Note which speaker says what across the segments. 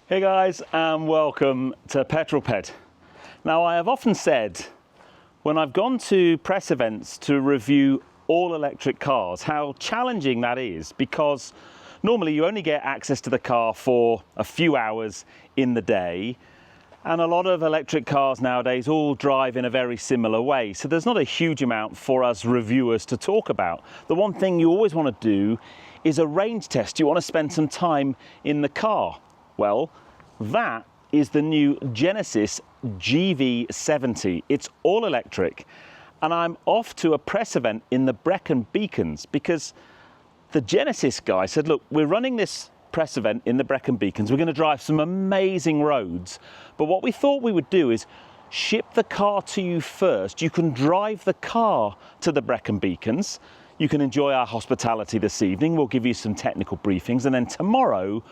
Speaker 1: Hey guys, and welcome to Petrol Ped. Now, I have often said when I've gone to press events to review all electric cars how challenging that is, because normally you only get access to the car for a few hours in the day, and a lot of electric cars nowadays all drive in a very similar way, so there's not a huge amount for us reviewers to talk about. The one thing you always want to do is a range test. You want to spend some time in the car. Well, that is the new Genesis GV70. It's all electric, and I'm off to a press event in the Brecon Beacons because the Genesis guy said, look, we're running this press event in the Brecon Beacons. We're going to drive some amazing roads, but what we thought we would do is ship the car to you first. You can drive the car to the Brecon Beacons. You can enjoy our hospitality this evening. We'll give you some technical briefings, and then tomorrow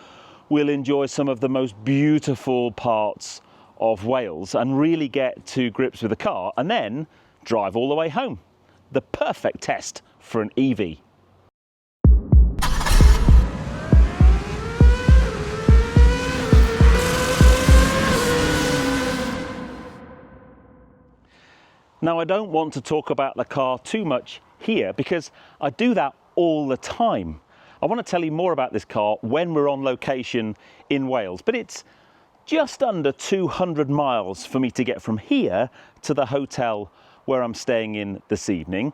Speaker 1: we'll enjoy some of the most beautiful parts of Wales and really get to grips with the car, and then drive all the way home. The perfect test for an EV. Now, I don't want to talk about the car too much here because I do that all the time. I want to tell you more about this car when we're on location in Wales, but it's just under 200 miles for me to get from here to the hotel where I'm staying in this evening.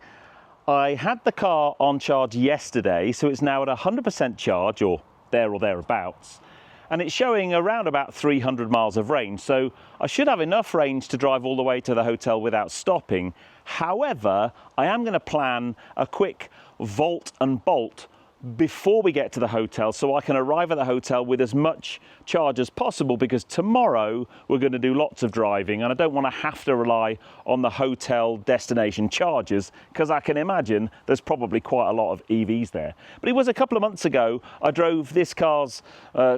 Speaker 1: I had the car on charge yesterday, so it's now at 100% charge, or thereabouts, and it's showing around about 300 miles of range, so I should have enough range to drive all the way to the hotel without stopping. However, I am going to plan a quick volt and bolt before we get to the hotel so I can arrive at the hotel with as much charge as possible, because tomorrow we're going to do lots of driving and I don't want to have to rely on the hotel destination chargers, because I can imagine there's probably quite a lot of EVs there. But it was a couple of months ago I drove this car's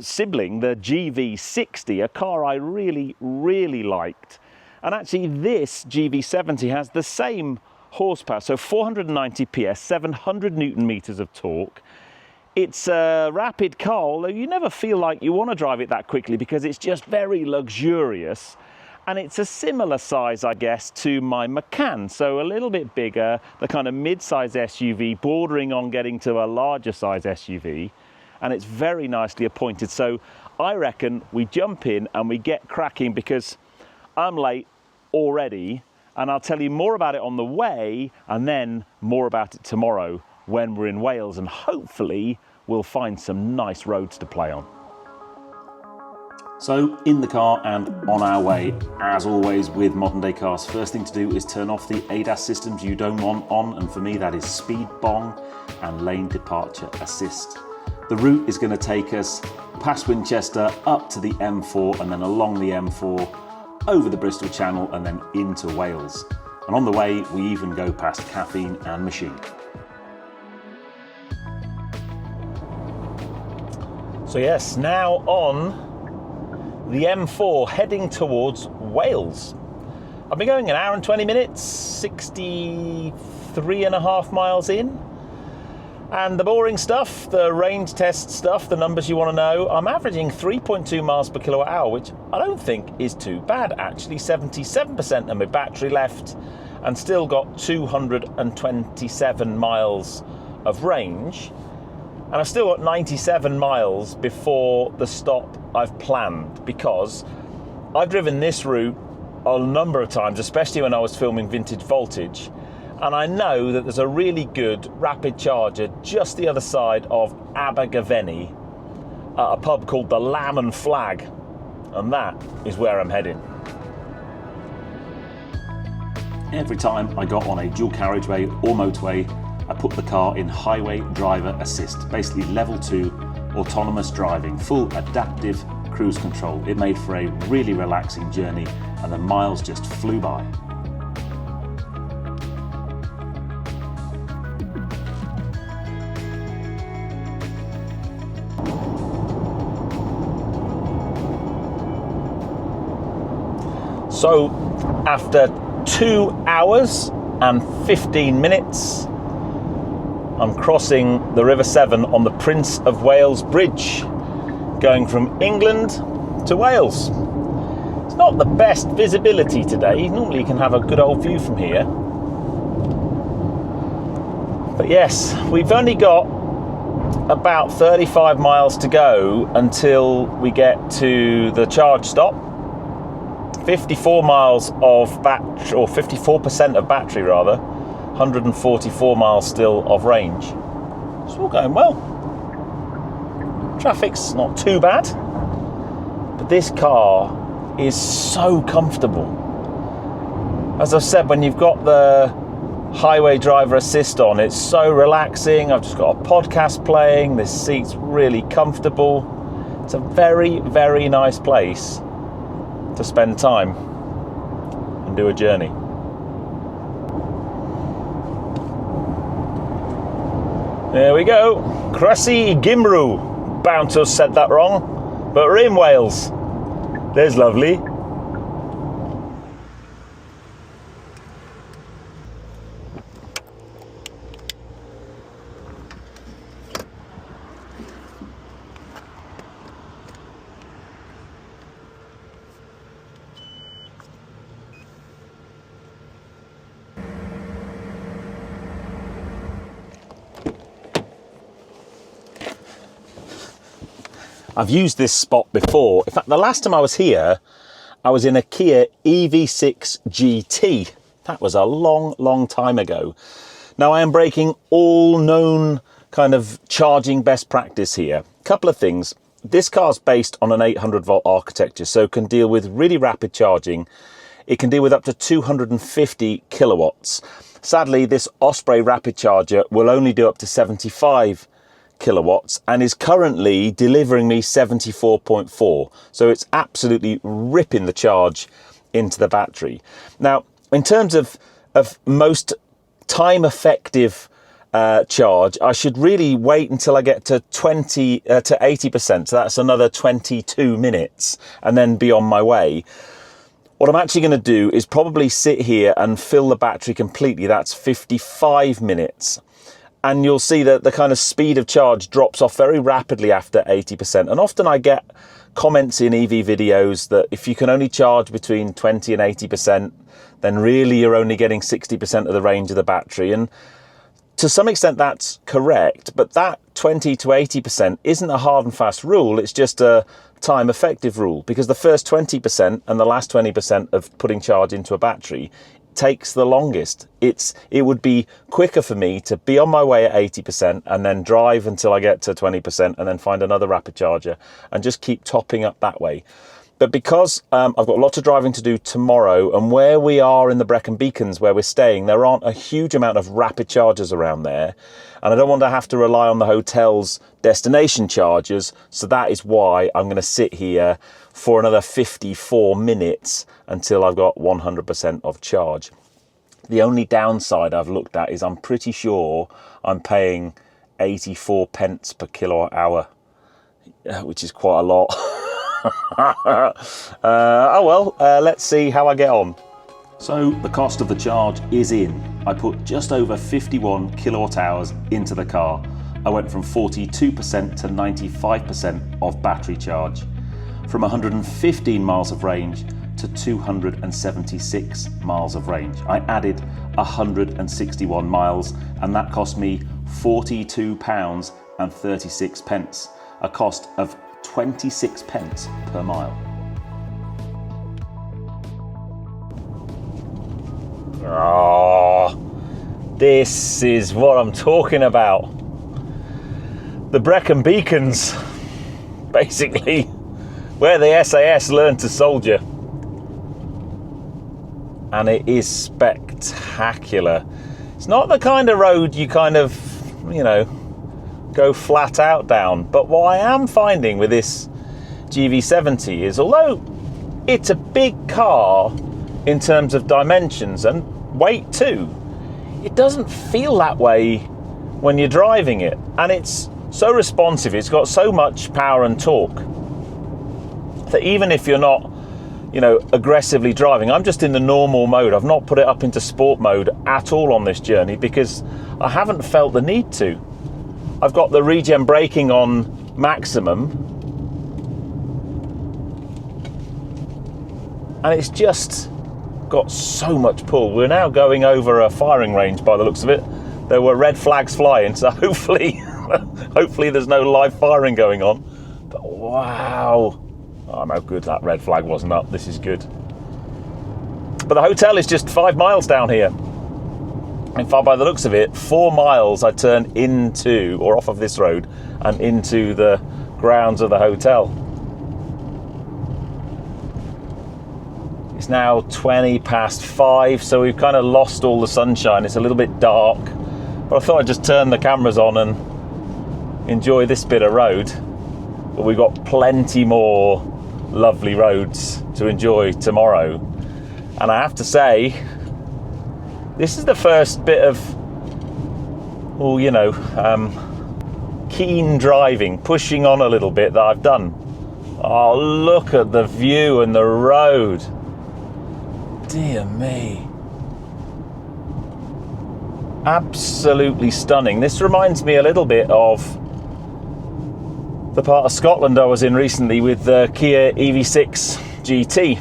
Speaker 1: sibling, the GV60, a car I really liked, and actually this GV70 has the same horsepower, so 490 PS, 700 Newton meters of torque. It's a rapid car, although you never feel like you want to drive it that quickly because it's just very luxurious, and it's a similar size, I guess, to my Macan, so a little bit bigger, the kind of mid-size SUV bordering on getting to a larger size SUV, and it's very nicely appointed. So I reckon we jump in and we get cracking because I'm late already, and I'll tell you more about it on the way and then more about it tomorrow when we're in Wales, and hopefully we'll find some nice roads to play on. So in the car and on our way, as always with modern day cars, first thing to do is turn off the ADAS systems you don't want on, and for me that is speed bong and lane departure assist. The route is going to take us past Winchester up to the M4 and then along the M4 over the Bristol Channel and then into Wales. And on the way, we even go past Caffeine and Machine. So yes, now on the M4 heading towards Wales. I've been going an hour and 20 minutes, 63.5 miles in. And the boring stuff, the range test stuff, the numbers you want to know, I'm averaging 3.2 miles per kilowatt hour, which I don't think is too bad actually. 77% of my battery left and still got 227 miles of range. And I've still got 97 miles before the stop I've planned, because I've driven this route a number of times, especially when I was filming Vintage Voltage. And I know that there's a really good rapid charger just the other side of Abergavenny at a pub called the Lamb and Flag, and that is where I'm heading. Every time I got on a dual carriageway or motorway, I put the car in highway driver assist, basically level 2 autonomous driving, full adaptive cruise control. It made for a really relaxing journey and the miles just flew by. So after 2 hours and 15 minutes, I'm crossing the River Severn on the Prince of Wales Bridge, going from England to Wales. It's not the best visibility today. Normally you can have a good old view from here. But yes, we've only got about 35 miles to go until we get to the charge stop. 54 miles of battery, or 54% of battery rather, 144 miles still of range. It's all going well. Traffic's not too bad, but this car is so comfortable. As I've said, when you've got the highway driver assist on, it's so relaxing. I've just got a podcast playing. This seat's really comfortable. It's a very, very nice place to spend time and do a journey. There we go. Cressy Gymru. Bound to have said that wrong, but we're in Wales. There's lovely. I've used this spot before. In fact, the last time I was here, I was in a Kia EV6 GT. That was a long, long time ago. Now I am breaking all known kind of charging best practice here. Couple of things. This car's based on an 800 volt architecture, so can deal with really rapid charging. It can deal with up to 250 kilowatts. Sadly, this Osprey rapid charger will only do up to 75 kilowatts and is currently delivering me 74.4. So it's absolutely ripping the charge into the battery. Now, in terms of most time effective charge, I should really wait until I get to 80%. So that's another 22 minutes and then be on my way. What I'm actually going to do is probably sit here and fill the battery completely. That's 55 minutes. And you'll see that the kind of speed of charge drops off very rapidly after 80%. And often I get comments in EV videos that if you can only charge between 20 and 80%, then really you're only getting 60% of the range of the battery. And to some extent that's correct, but that 20 to 80% isn't a hard and fast rule. It's just a time effective rule, because the first 20% and the last 20% of putting charge into a battery takes the longest. It would be quicker for me to be on my way at 80% and then drive until I get to 20% and then find another rapid charger and just keep topping up that way. But because I've got lots of driving to do tomorrow, and where we are in the Brecon Beacons where we're staying, there aren't a huge amount of rapid chargers around there, and I don't want to have to rely on the hotel's destination chargers, so that is why I'm going to sit here for another 54 minutes until I've got 100% of charge. The only downside I've looked at is I'm pretty sure I'm paying 84 pence per kilowatt hour, which is quite a lot. Let's see how I get on. So the cost of the charge is in. I put just over 51 kilowatt hours into the car. I went from 42% to 95% of battery charge, from 115 miles of range to 276 miles of range. I added 161 miles, and that cost me £42 and 36 pence, a cost of 26 pence per mile. This is what I'm talking about. The Brecon Beacons, basically, where the SAS learned to soldier. And it is spectacular. It's not the kind of road you kind of, go flat out down. But what I am finding with this GV70 is, although it's a big car in terms of dimensions and weight too, it doesn't feel that way when you're driving it. And it's so responsive, it's got so much power and torque that even if you're not, aggressively driving, I'm just in the normal mode. I've not put it up into sport mode at all on this journey because I haven't felt the need to. I've got the regen braking on maximum, and it's just got so much pull. We're now going over a firing range by the looks of it. There were red flags flying, so hopefully there's no live firing going on. But wow, oh, how good that red flag wasn't up. This is good. But the hotel is just 5 miles down here. In fact, by the looks of it, 4 miles I turn into, or off of this road, and into the grounds of the hotel. It's now 5:20, so we've kind of lost all the sunshine. It's a little bit dark, but I thought I'd just turn the cameras on and enjoy this bit of road. But we've got plenty more lovely roads to enjoy tomorrow. And I have to say, this is the first bit of, keen driving, pushing on a little bit that I've done. Oh, look at the view and the road. Dear me. Absolutely stunning. This reminds me a little bit of the part of Scotland I was in recently with the Kia EV6 GT.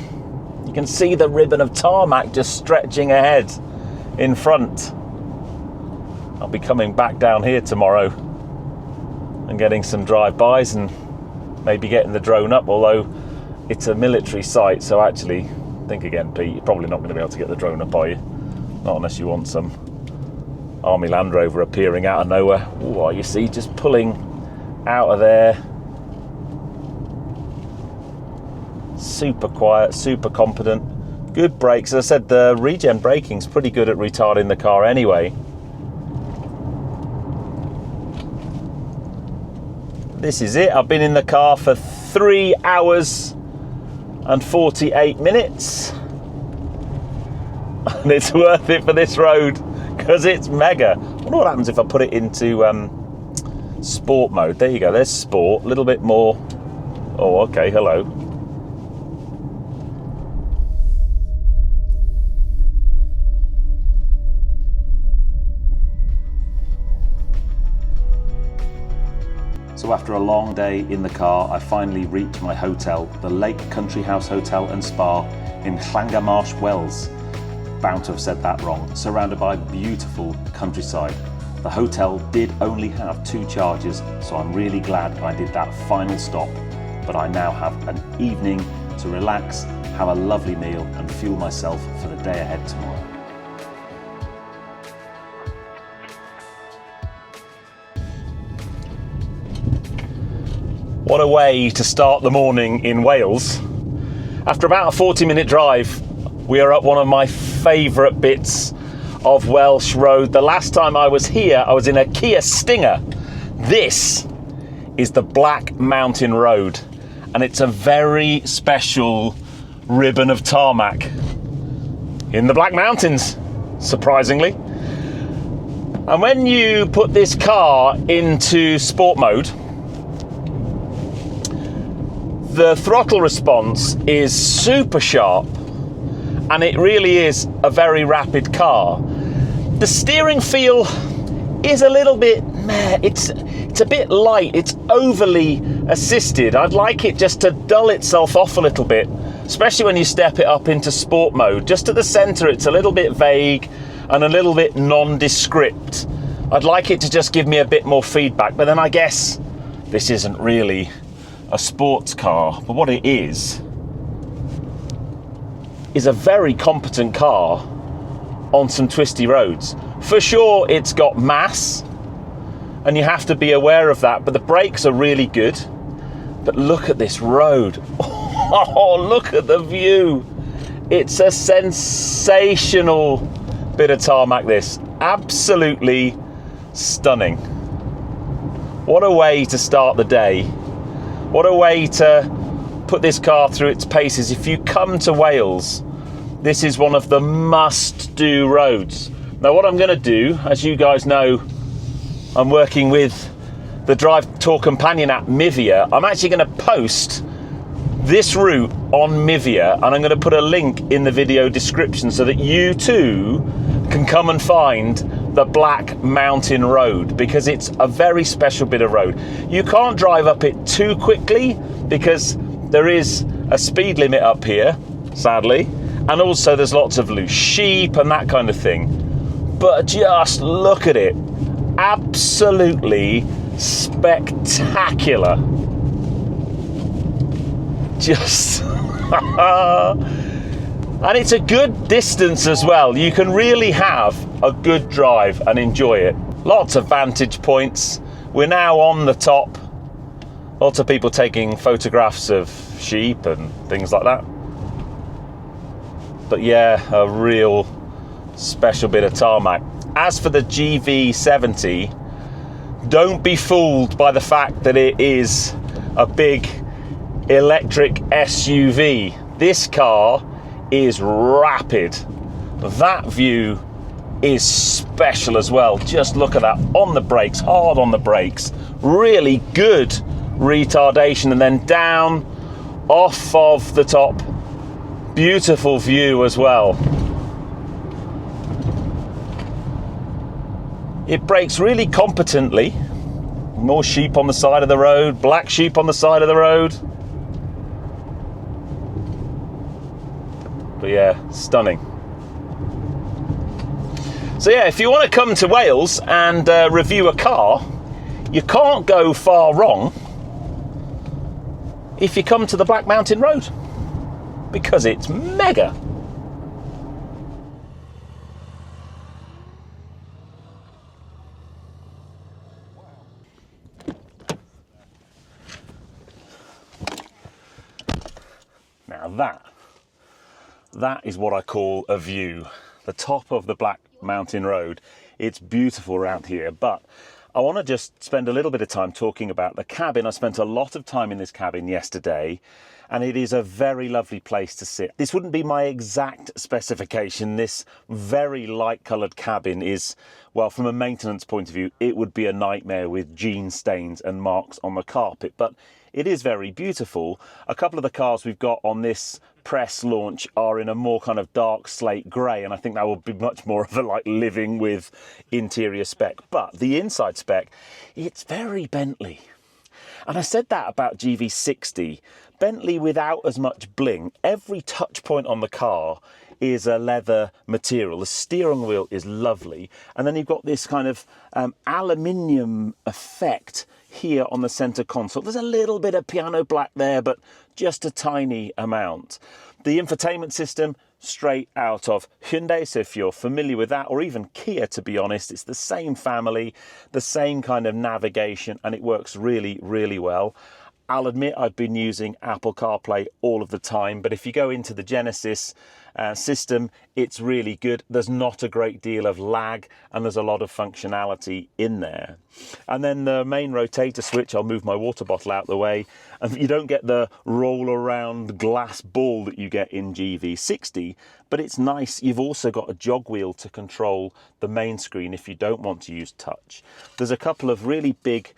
Speaker 1: You can see the ribbon of tarmac just stretching ahead in front. I'll be coming back down here tomorrow and getting some drive-bys and maybe getting the drone up, although it's a military site, so actually, think again, Pete, you're probably not going to be able to get the drone up, are you? Not unless you want some Army Land Rover appearing out of nowhere. Oh, you see, just pulling out of there. Super quiet, super competent. Good brakes. As I said, the regen braking's pretty good at retarding the car anyway. This is it. I've been in the car for 3 hours and 48 minutes. And it's worth it for this road because it's mega. I wonder what happens if I put it into sport mode. There you go. There's sport. A little bit more. Oh, okay. Hello. So after a long day in the car, I finally reached my hotel, the Lake Country House Hotel and Spa in Llangamarsh, Wales. Bound to have said that wrong. Surrounded by beautiful countryside. The hotel did only have 2 charges, so I'm really glad I did that final stop. But I now have an evening to relax, have a lovely meal and fuel myself for the day ahead tomorrow. What a way to start the morning in Wales. After about a 40-minute drive, we are up one of my favourite bits of Welsh road. The last time I was here, I was in a Kia Stinger. This is the Black Mountain Road, and it's a very special ribbon of tarmac in the Black Mountains, surprisingly. And when you put this car into sport mode, the throttle response is super sharp, and it really is a very rapid car. The steering feel is a little bit meh. It's a bit light. It's overly assisted. I'd like it just to dull itself off a little bit, especially when you step it up into sport mode. Just at the centre, it's a little bit vague and a little bit nondescript. I'd like it to just give me a bit more feedback, but then I guess this isn't really a sports car, but what it is a very competent car on some twisty roads. For sure, it's got mass, and you have to be aware of that, but the brakes are really good. But look at this road. Oh, look at the view. It's a sensational bit of tarmac, this. Absolutely stunning. What a way to start the day. What a way to put this car through its paces. If you come to Wales, this is one of the must-do roads. Now, what I'm going to do, as you guys know, I'm working with the Drive Tour Companion app, MIVIA. I'm actually going to post this route on MIVIA, and I'm going to put a link in the video description so that you too can come and find the Black Mountain Road, because it's a very special bit of road. You can't drive up it too quickly because there is a speed limit up here. sadly. And also there's lots of loose sheep and that kind of thing. But just look at it. Absolutely spectacular. Just... And it's a good distance as well. You can really have a good drive and enjoy it. Lots of vantage points. We're now on the top. Lots of people taking photographs of sheep and things like that. But yeah, a real special bit of tarmac. As for the GV70, don't be fooled by the fact that it is a big electric SUV. This car is rapid. That view is special as well. Just look at that on the brakes, hard on the brakes. Really good retardation, and then down off of the top. Beautiful view as well. It brakes really competently. More sheep on the side of the road, black sheep on the side of the road. But yeah, stunning. So yeah, if you want to come to Wales and review a car, you can't go far wrong if you come to the Black Mountain Road, because it's mega. Now that is what I call a view. The top of the Black Mountain Road. It's beautiful around here, but I want to just spend a little bit of time talking about the cabin. I spent a lot of time in this cabin yesterday, and it is a very lovely place to sit. This wouldn't be my exact specification. This very light coloured cabin is, well, from a maintenance point of view, it would be a nightmare with jean stains and marks on the carpet, but it is very beautiful. A couple of the cars we've got on this press launch are in a more kind of dark slate grey, and I think that will be much more of a like living with interior spec. But the inside spec, it's very Bentley. And I said that about GV60. Bentley without as much bling. Every touch point on the car is a leather material. The steering wheel is lovely. And then you've got this kind of aluminium effect here on the center console. There's a little bit of piano black there, but just a tiny amount. The infotainment system, straight out of Hyundai, so if you're familiar with that, or even Kia, to be honest, it's the same family, the same kind of navigation, and it works really, really well. I'll admit I've been using Apple CarPlay all of the time, but if you go into the Genesis system, it's really good. There's not a great deal of lag, and there's a lot of functionality in there. And then the main rotator switch, I'll move my water bottle out the way, and you don't get the roll around glass ball that you get in GV60, but it's nice. You've also got a jog wheel to control the main screen if you don't want to use touch. There's a couple of really big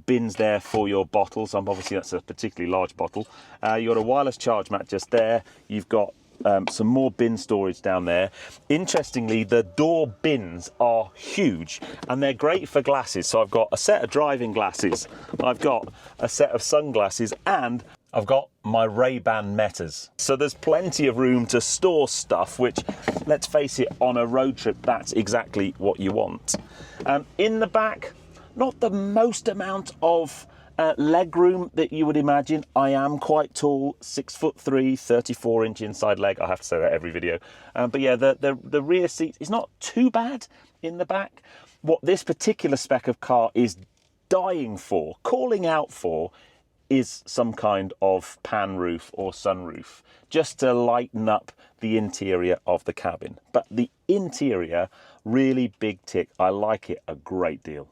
Speaker 1: bins there for your bottles. Obviously that's a particularly large bottle. You've got a wireless charge mat just there. You've got some more bin storage down there. Interestingly, the door bins are huge and they're great for glasses. So I've got a set of driving glasses, I've got a set of sunglasses, and I've got my Ray-Ban Metas. So there's plenty of room to store stuff, which, let's face it, on a road trip, that's exactly what you want. In the back, not the most amount of leg room that you would imagine. I am quite tall, 6'3", 34-inch inside leg. I have to say that every video. But yeah, the rear seat is not too bad in the back. What this particular spec of car is dying for, calling out for, is some kind of pan roof or sunroof, just to lighten up the interior of the cabin. But the interior, really big tick. I like it a great deal.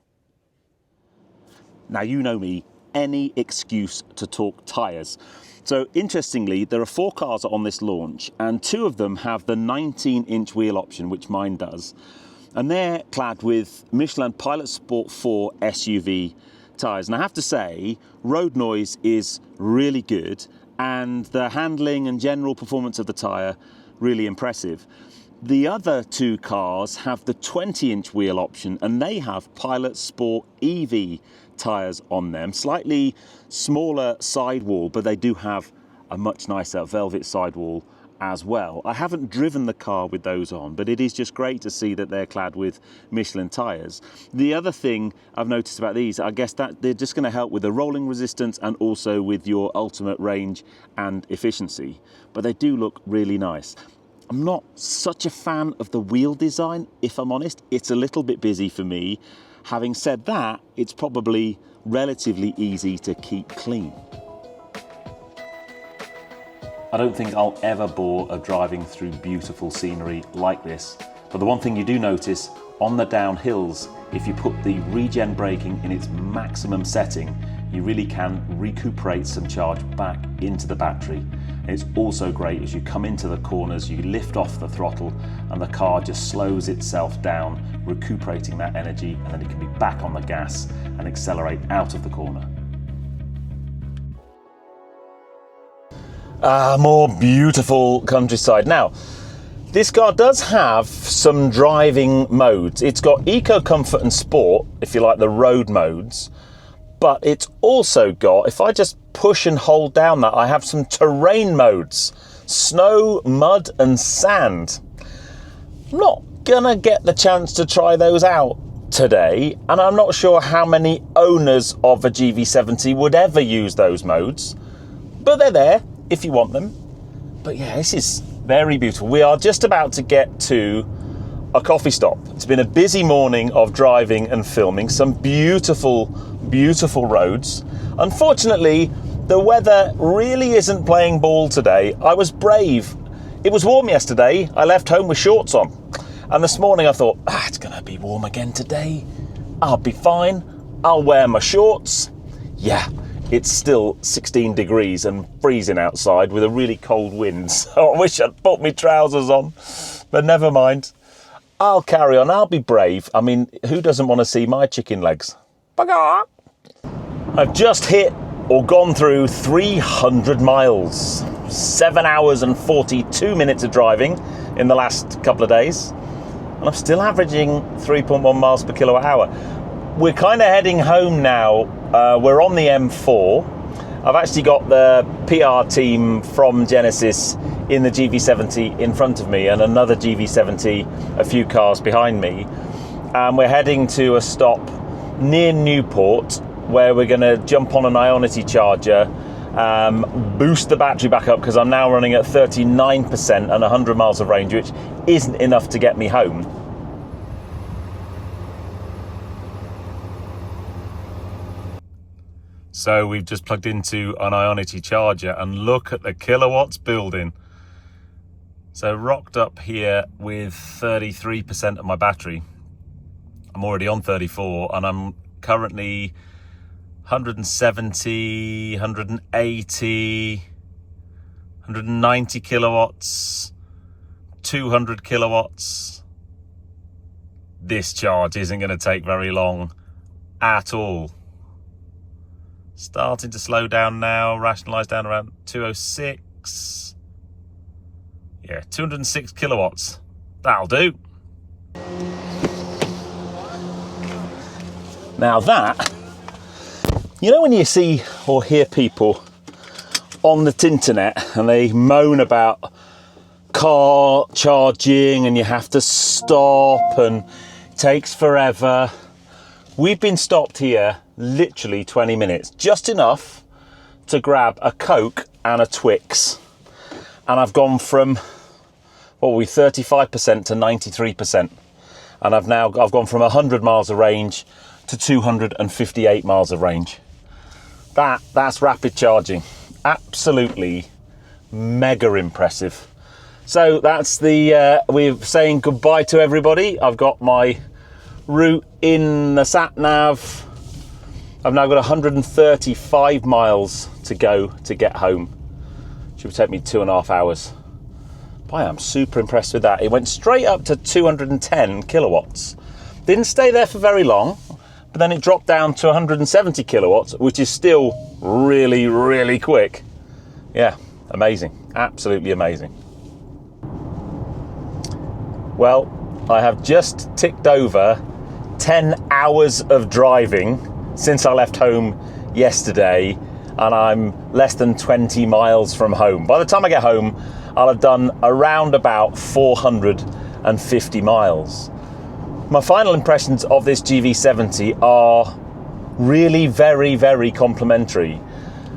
Speaker 1: Now, you know me, any excuse to talk tyres. So interestingly, there are 4 cars on this launch, and 2 of them have the 19-inch wheel option, which mine does. And they're clad with Michelin Pilot Sport 4 SUV tyres. And I have to say, road noise is really good, and the handling and general performance of the tyre, really impressive. The other 2 cars have the 20-inch wheel option, and they have Pilot Sport EV tyres on them. Slightly smaller sidewall, but they do have a much nicer velvet sidewall as well. I haven't driven the car with those on, but it is just great to see that they're clad with Michelin tyres. The other thing I've noticed about these, I guess that they're just going to help with the rolling resistance and also with your ultimate range and efficiency, but they do look really nice. I'm not such a fan of the wheel design, if I'm honest. It's a little bit busy for me. Having said that, it's probably relatively easy to keep clean. I don't think I'll ever bore of driving through beautiful scenery like this, but the one thing you do notice on the downhills, if you put the regen braking in its maximum setting, you really can recuperate some charge back into the battery. And it's also great as you come into the corners, you lift off the throttle and the car just slows itself down, recuperating that energy, and then you can be back on the gas and accelerate out of the corner. More beautiful countryside. Now, this car does have some driving modes. It's got Eco, Comfort and Sport, if you like the road modes, but it's also got, if I just push and hold down that, I have some terrain modes, snow, mud and sand. I'm not gonna get the chance to try those out today, and I'm not sure how many owners of a GV70 would ever use those modes, but they're there if you want them. But yeah, this is very beautiful. We are just about to get to a coffee stop. It's been a busy morning of driving and filming some beautiful, beautiful roads. Unfortunately, the weather really isn't playing ball today. I was brave. It was warm yesterday. I left home with shorts on. And this morning I thought, it's gonna be warm again today. I'll be fine. I'll wear my shorts. Yeah. It's still 16 degrees and freezing outside with a really cold wind, so I wish I'd put my trousers on, but never mind. I'll carry on, I'll be brave. I mean, who doesn't want to see my chicken legs? I've just hit or gone through 300 miles, 7 hours and 42 minutes of driving in the last couple of days, and I'm still averaging 3.1 miles per kilowatt hour. We're kind of heading home now. We're on the M4. I've actually got the PR team from Genesis in the GV70 in front of me and another GV70 a few cars behind me. And we're heading to a stop near Newport where we're going to jump on an Ionity charger, boost the battery back up because I'm now running at 39% and 100 miles of range, which isn't enough to get me home. So we've just plugged into an Ionity charger and look at the kilowatts building. So rocked up here with 33% of my battery. I'm already on 34 and I'm currently 170, 180, 190 kilowatts, 200 kilowatts. This charge isn't going to take very long at all. Starting to slow down now, rationalise down around 206. Yeah, 206 kilowatts. That'll do. Now that, you know when you see or hear people on the internet and they moan about car charging and you have to stop and it takes forever. We've been stopped here literally 20 minutes, just enough to grab a Coke and a Twix. And I've gone from, what were we, 35% to 93%. And I've gone from 100 miles of range to 258 miles of range. That's rapid charging. Absolutely mega impressive. So that's we're saying goodbye to everybody. I've got my route in the sat nav. I've now got 135 miles to go to get home. Should take me 2.5 hours. Boy, I'm super impressed with that. It went straight up to 210 kilowatts. Didn't stay there for very long, but then it dropped down to 170 kilowatts, which is still really, really quick. Yeah, amazing. Absolutely amazing. Well, I have just ticked over 10 hours of driving since I left home yesterday, and I'm less than 20 miles from home. By the time I get home, I'll have done around about 450 miles. My final impressions of this GV70 are really very complimentary.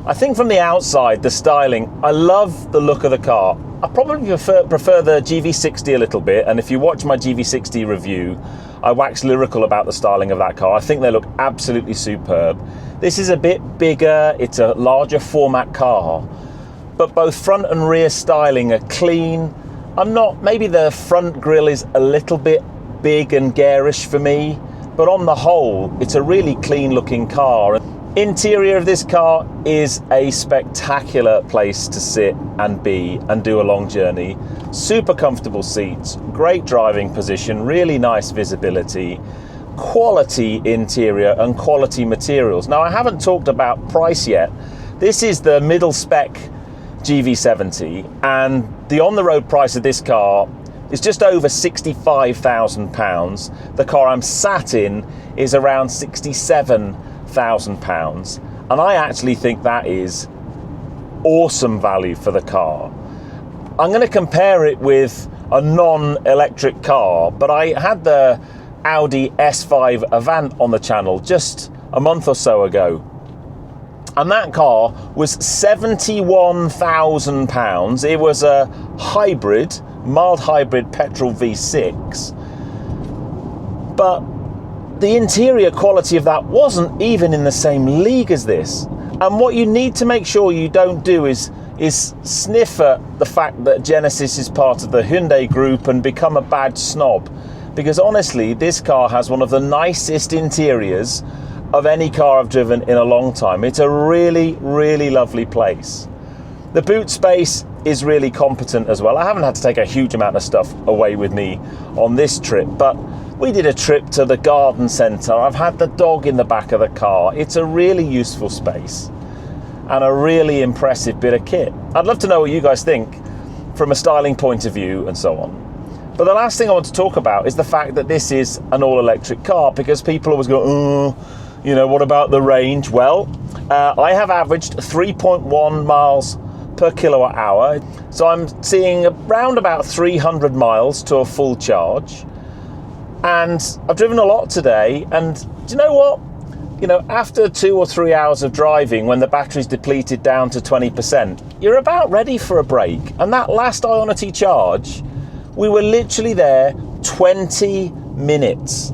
Speaker 1: I think from the outside, the styling, I love the look of the car. I probably prefer the GV60 a little bit, and if you watch my GV60 review, I wax lyrical about the styling of that car. I think they look absolutely superb. This is a bit bigger, it's a larger format car, but both front and rear styling are clean. Maybe the front grille is a little bit big and garish for me, but on the whole, it's a really clean looking car. Interior of this car is a spectacular place to sit and be and do a long journey. Super comfortable seats, great driving position, really nice visibility, quality interior and quality materials. Now, I haven't talked about price yet. This is the middle spec GV70, and the on-the-road price of this car is just over £65,000. The car I'm sat in is around £67,000, and I actually think that is awesome value for the car. I'm going to compare it with a non-electric car, but I had the Audi S5 Avant on the channel just a month or so ago, and that car was £71,000. It was a hybrid, mild hybrid petrol V6, but the interior quality of that wasn't even in the same league as this. And what you need to make sure you don't do is sniff at the fact that Genesis is part of the Hyundai group and become a badge snob, because honestly, this car has one of the nicest interiors of any car I've driven in a long time. It's a really lovely place. The boot space is really competent as well. I haven't had to take a huge amount of stuff away with me on this trip, but we did a trip to the garden centre. I've had the dog in the back of the car. It's a really useful space and a really impressive bit of kit. I'd love to know what you guys think from a styling point of view and so on. But the last thing I want to talk about is the fact that this is an all-electric car, because people always go, oh, you know, what about the range? Well, I have averaged 3.1 miles per kilowatt hour. So I'm seeing around about 300 miles to a full charge. And I've driven a lot today, and do you know what? You know, after 2 or 3 hours of driving, when the battery's depleted down to 20%, you're about ready for a break. And that last Ionity charge, we were literally there 20 minutes.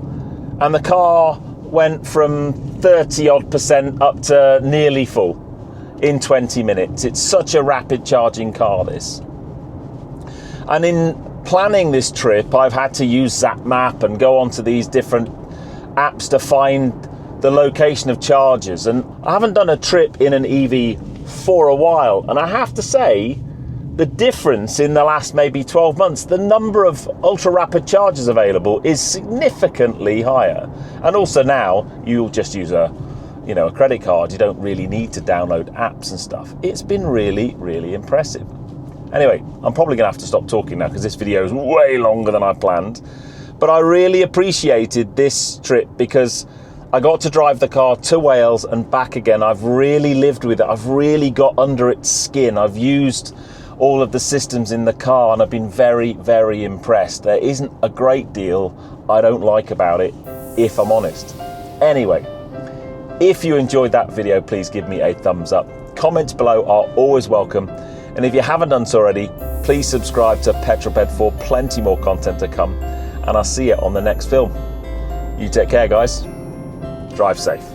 Speaker 1: And the car went from 30 odd % up to nearly full in 20 minutes. It's such a rapid charging car, this. And in planning this trip, I've had to use ZapMap and go onto these different apps to find the location of chargers. And I haven't done a trip in an EV for a while. And I have to say, the difference in the last maybe 12 months, the number of ultra rapid chargers available is significantly higher. And also now you'll just use a credit card. You don't really need to download apps and stuff. It's been really impressive. Anyway, I'm probably gonna have to stop talking now because this video is way longer than I planned. But I really appreciated this trip because I got to drive the car to Wales and back again. I've really lived with it. I've really got under its skin. I've used all of the systems in the car and I've been very impressed. There isn't a great deal I don't like about it, if I'm honest. Anyway, if you enjoyed that video, please give me a thumbs up. Comments below are always welcome. And if you haven't done so already, please subscribe to Petrol Ped for plenty more content to come. And I'll see you on the next film. You take care, guys. Drive safe.